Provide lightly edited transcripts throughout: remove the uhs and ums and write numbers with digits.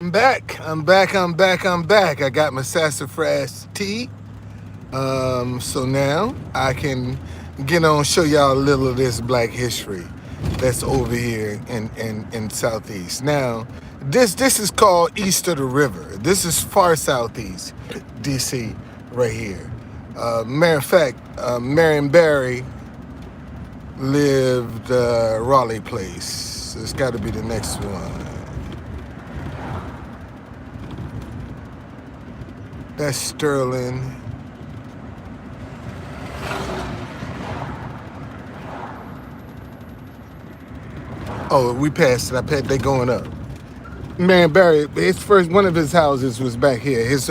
I'm back. I got my sassafras tea. So now I can get on, show y'all a little of this black history that's over here in Southeast. Now, this is called East of the River. This is far southeast DC right here. Matter of fact, Marion Barry lived Raleigh Place. It's got to be the next one. That's Sterling. Oh, we passed it. They going up. Man, Barry, one of his houses was back here. His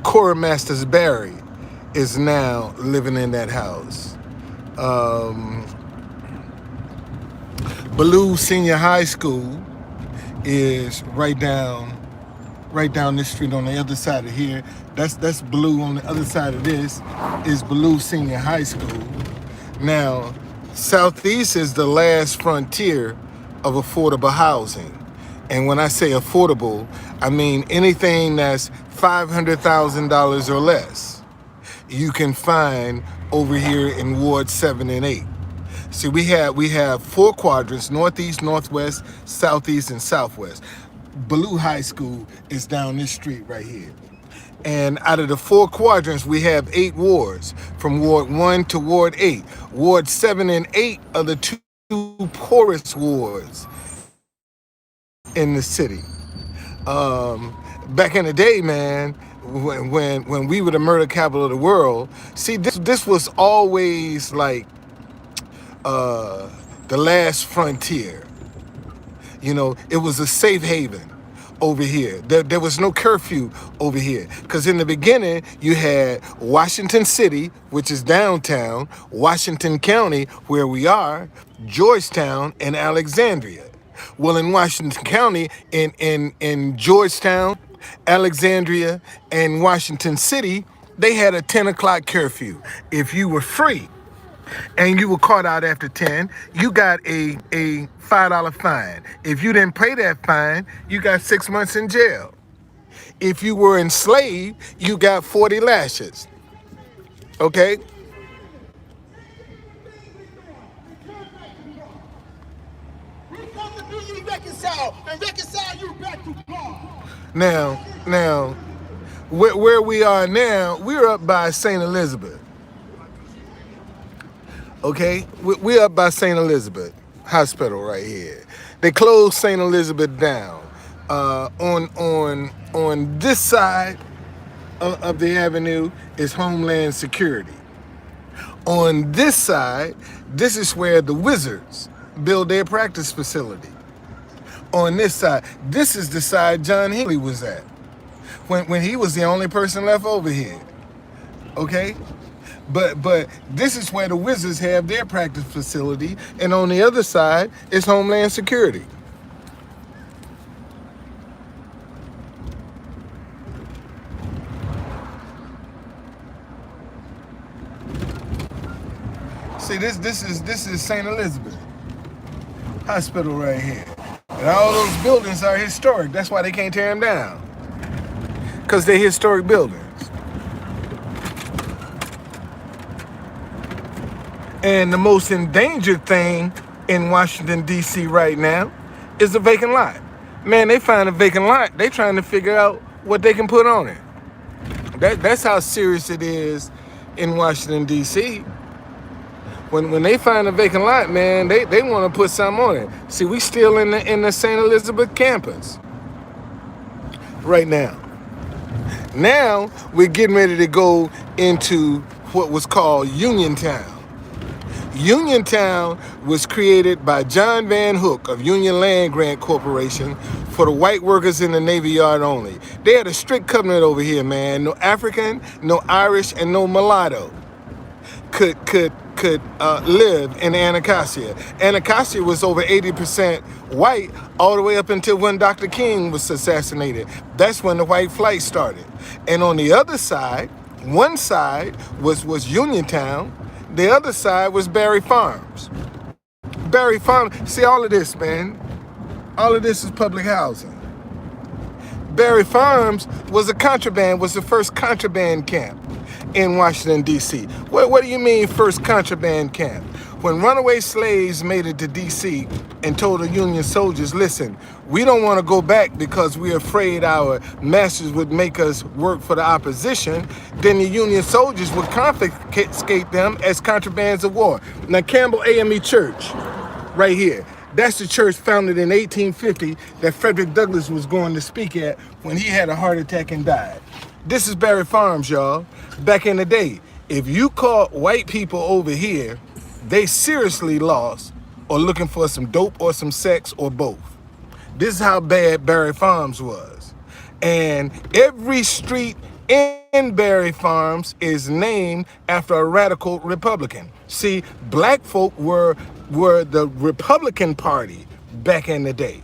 quartermaster's Barry is now living in that house. Um, Ballou Senior High School is right down this street on the other side of here. That's Ballou. On the other side of this is Ballou Senior High School. Now, Southeast is the last frontier of affordable housing. And when I say affordable, I mean anything that's $500,000 or less. You can find over here in Ward 7 and 8. See, we have four quadrants: Northeast, Northwest, Southeast, and Southwest. Ballou High School is down this street right here. And out of the four quadrants, we have 8 wards, from Ward 1 to Ward 8. Ward 7 and 8 are the two poorest wards in the city. Back in the day, man, when we were the murder capital of the world, see, this was always like the last frontier. You know, it was a safe haven over here. There was no curfew over here. Because in the beginning, you had Washington City, which is downtown, Washington County, where we are, Georgetown, and Alexandria. Well, in Washington County, in Georgetown, Alexandria, and Washington City, they had a 10 o'clock curfew. If you were free and you were caught out after 10, you got a $5 fine. If you didn't pay that fine, you got 6 months in jail. If you were enslaved, you got 40 lashes. Okay? And reconcile you back to God. Now, where we are now, we're up by St. Elizabeth. Okay, we're up by St. Elizabeth Hospital right here. They closed St. Elizabeth down. On this side of the avenue is Homeland Security. On this side, this is where the Wizards build their practice facility. On this side, this is the side John Hinckley was at when he was the only person left over here. Okay? But this is where the Wizards have their practice facility, and on the other side is Homeland Security. See, this is St. Elizabeth Hospital right here. And all those buildings are historic. That's why they can't tear them down. Because they're historic buildings. And the most endangered thing in Washington, D.C. right now is a vacant lot. Man, they find a vacant lot, they trying to figure out what they can put on it. That's how serious it is in Washington, D.C. When they find a vacant lot, man, they want to put something on it. See, we still in the St. Elizabeth campus right now. Now we're getting ready to go into what was called Uniontown. Uniontown was created by John Van Hook of Union Land Grant Corporation for the white workers in the Navy Yard only. They had a strict covenant over here, man. No African, no Irish, and no mulatto could live in Anacostia. Anacostia was over 80% white all the way up until when Dr. King was assassinated. That's when the white flight started. And on the other side, one side was Uniontown, the other side was Barry Farms. Barry Farms, see all of this, man, all of this is public housing. Barry Farms was the first contraband camp in Washington, D.C. What do you mean first contraband camp? When runaway slaves made it to D.C. and told the Union soldiers, listen, we don't want to go back because we're afraid our masters would make us work for the opposition, then the Union soldiers would confiscate them as contrabands of war. Now, Campbell AME Church, right here, that's the church founded in 1850 that Frederick Douglass was going to speak at when he had a heart attack and died. This is Barry Farms, y'all. Back in the day, if you caught white people over here, they seriously lost or looking for some dope or some sex or both. This is how bad Barry Farms was. And every street in Barry Farms is named after a radical Republican. See, black folk were the Republican Party back in the day.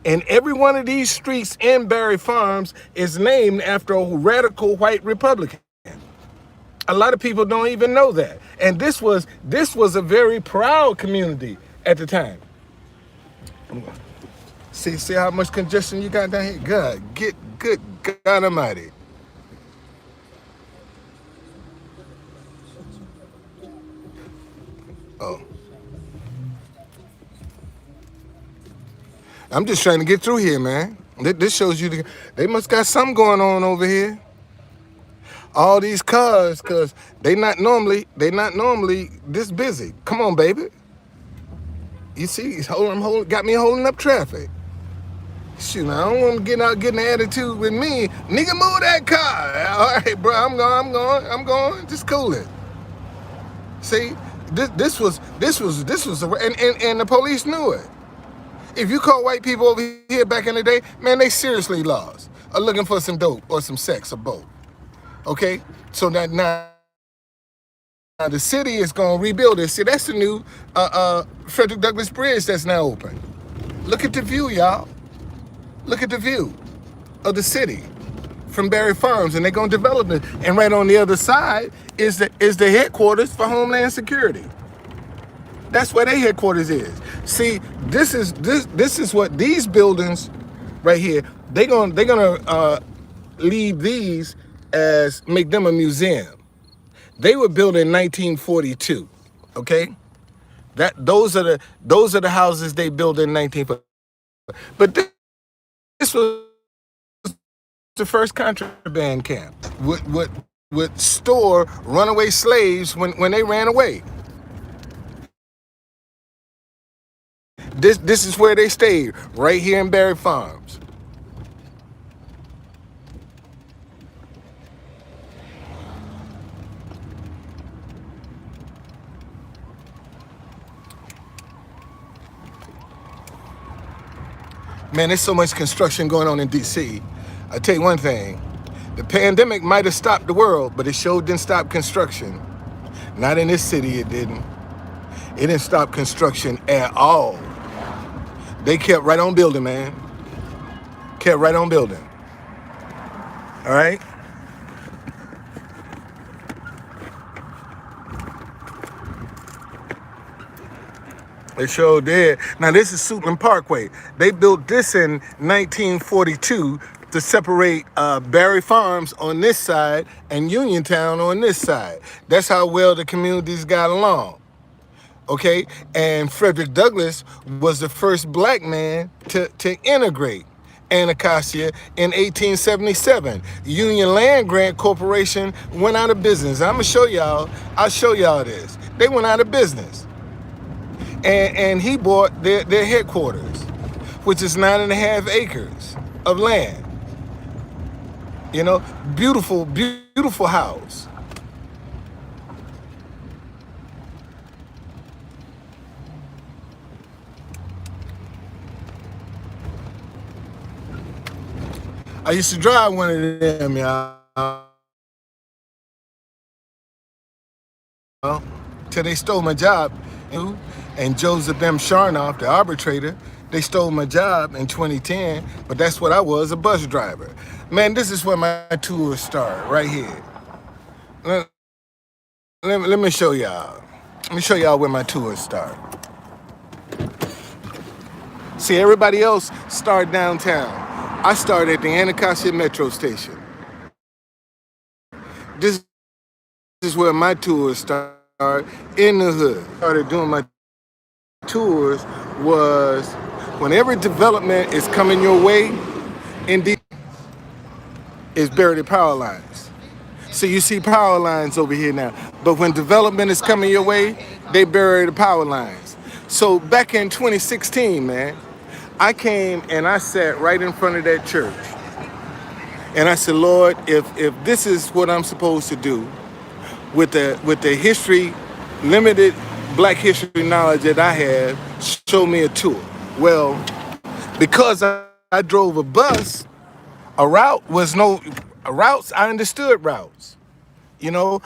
And every one of these streets in Barry Farms is named after a radical white Republican. A lot of people don't even know that. And this was a very proud community at the time. See how much congestion you got down here? Good God Almighty. Oh. I'm just trying to get through here, man. This shows you they must got something going on over here. All these cars, cause they not normally this busy. Come on, baby. You see, got me holding up traffic. Shoot, I don't want to get out getting an attitude with me. Nigga, move that car. All right, bro, I'm going. Just cool it. See, this was, and the police knew it. If you caught white people over here back in the day, man, they seriously lost. Or looking for some dope or some sex or both. Okay, so now the city is gonna rebuild this. See, that's the new Frederick Douglass Bridge that's now open. Look at the view, y'all. Look at the view of the city from Barry Farms, and they're gonna develop it. And right on the other side is the headquarters for Homeland Security. That's where their headquarters is. See, this is what these buildings right here. They're gonna leave these as make them a museum. They were built in 1942. Okay, those are the houses they built in 1942. But this was the first contraband camp. Would store runaway slaves when they ran away. This is where they stayed, right here in Barry Farms. Man, there's so much construction going on in D.C. I tell you one thing, the pandemic might have stopped the world, but it sure didn't stop construction. Not in this city, it didn't. It didn't stop construction at all. They kept right on building, man. Kept right on building. All right? They sure did. Now, this is Suitland Parkway. They built this in 1942 to separate Barry Farms on this side and Uniontown on this side. That's how well the communities got along. Okay? And Frederick Douglass was the first black man to integrate Anacostia in 1877. Union Land Grant Corporation went out of business. I'm gonna show y'all, I'll show y'all this. They went out of business. And he bought their headquarters, which is 9.5 acres of land. You know, beautiful, beautiful house. I used to drive one of them, y'all. Till they stole my job. And Joseph M. Sharnoff, the arbitrator, they stole my job in 2010, but that's what I was, a bus driver. Man, this is where my tours start, right here. Let me show y'all. Let me show y'all where my tours start. See, everybody else start downtown. I started at the Anacostia Metro Station. This is where my tours start, in the hood. Started doing my tours was when every development is coming your way, indeed, is buried in power lines. So you see power lines over here now. But when development is coming your way, they bury the power lines. So back in 2016, man, I came and I sat right in front of that church. And I said, Lord, if this is what I'm supposed to do with the history, limited black history knowledge that I have, show me a tour. Well, because I drove a bus, a route was no routes. I understood routes. You know,